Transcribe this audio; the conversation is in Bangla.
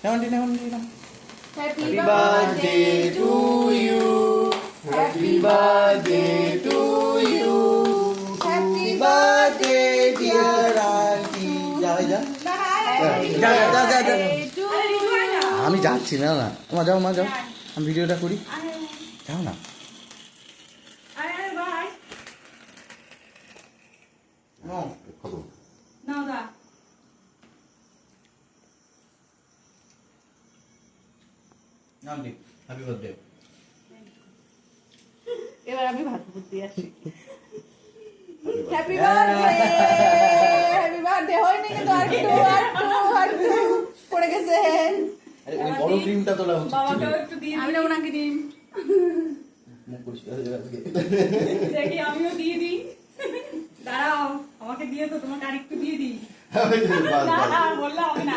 Happy birthday to you. Happy birthday to you. Happy birthday dear auntie. আমি যাচ্ছি না না মা যাও আমি ভিডিওটা করি যাও না হ্যাপি বার্থডে এবার আমি ভাত বুদ্ধি আসি হ্যাপি বার্থডে হ্যাপি বার্থডে হয়নি কিন্তু আর পড়ে গেছে আরে ওই বড় ক্রিমটা তোলা উচিত বাবাকেও একটু দিয়ে আমি নেব নাকি ডিম মুখ পরিষ্কার হয়ে যাবে দেখি আমিও দিয়ে দিই দাঁড়াও আমাকে দিয়ে তো তোমাকে আরেকটু দিয়ে দিই না বললাম আমি না